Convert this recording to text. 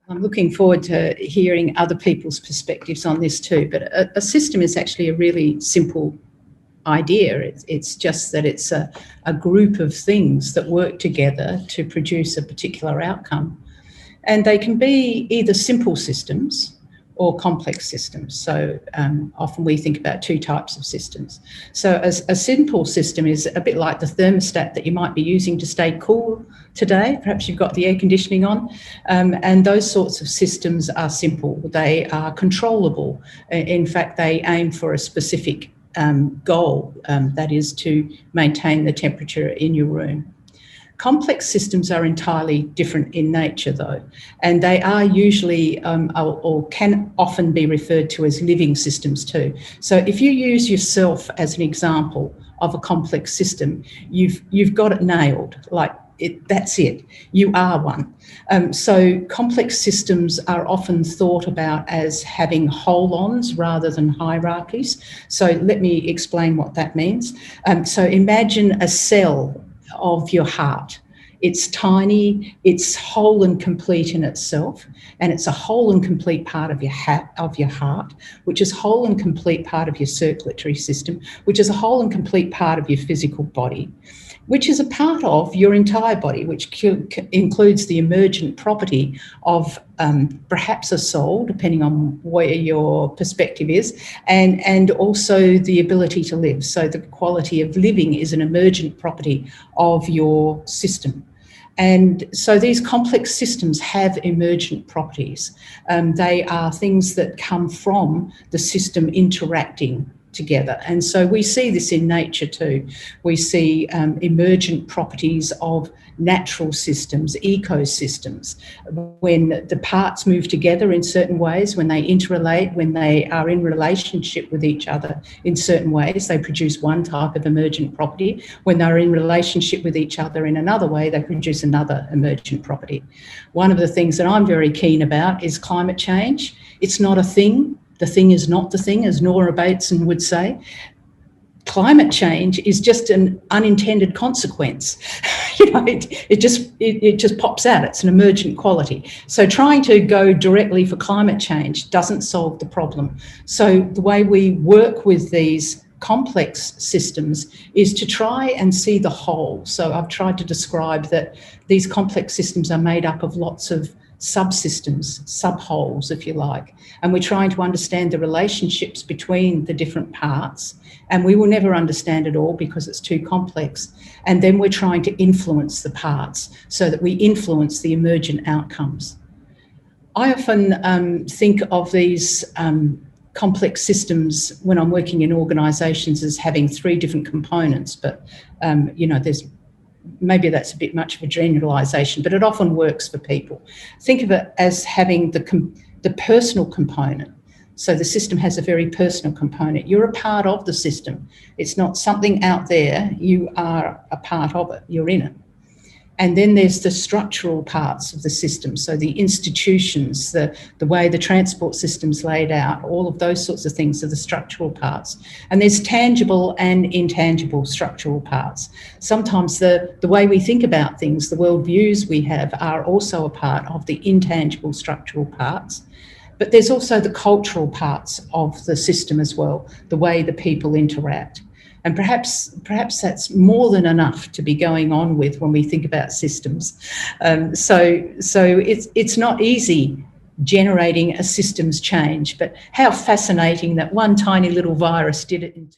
I'm looking forward to hearing other people's perspectives on this too, but a system is actually a really simple idea. It's just that it's a group of things that work together to produce a particular outcome. And they can be either simple systems or complex systems. So often we think about two types of systems. So a simple system is a bit like the thermostat that you might be using to stay cool today. Perhaps you've got the air conditioning on, and those sorts of systems are simple. They are controllable. In fact, they aim for a specific goal, that is to maintain the temperature in your room. Complex systems are entirely different in nature, though, and they are usually or can often be referred to as living systems too. So if you use yourself as an example of a complex system, you've got it nailed. That's it. You are one. So complex systems are often thought about as having hold-ons rather than hierarchies. So let me explain what that means. So imagine a cell of your heart. It's tiny, it's whole and complete in itself, and it's a whole and complete part of your heart, which is whole and complete part of your circulatory system, which is a whole and complete part of your physical body, which is a part of your entire body, which includes the emergent property of perhaps a soul, depending on where your perspective is, and also the ability to live. So the quality of living is an emergent property of your system. And so these complex systems have emergent properties. They are things that come from the system interacting together. And so we see this in nature too. We see emergent properties of natural systems, ecosystems, when the parts move together in certain ways, when they interrelate, when they are in relationship with each other in certain ways, they produce one type of emergent property. When they're in relationship with each other in another way, they produce another emergent property. One of the things that I'm very keen about is climate change. It's not a thing. The thing is not the thing, as Nora Bateson would say. Climate change is just an unintended consequence. It just pops out. It's an emergent quality. So trying to go directly for climate change doesn't solve the problem. So the way we work with these complex systems is to try and see the whole. So I've tried to describe that these complex systems are made up of lots of subsystems, subwholes, if you like, and we're trying to understand the relationships between the different parts, and we will never understand it all because it's too complex. And then we're trying to influence the parts so that we influence the emergent outcomes. I often think of these complex systems when I'm working in organisations as having three different components, but maybe that's a bit much of a generalisation, but it often works for people. Think of it as having the personal component. So the system has a very personal component. You're a part of the system. It's not something out there. You are a part of it. You're in it. And then there's the structural parts of the system. So the institutions, the way the transport system's laid out, all of those sorts of things are the structural parts. And there's tangible and intangible structural parts. Sometimes the way we think about things, the worldviews we have, are also a part of the intangible structural parts. But there's also the cultural parts of the system as well, the way the people interact. And perhaps that's more than enough to be going on with when we think about systems. So it's not easy generating a systems change, but how fascinating that one tiny little virus did it in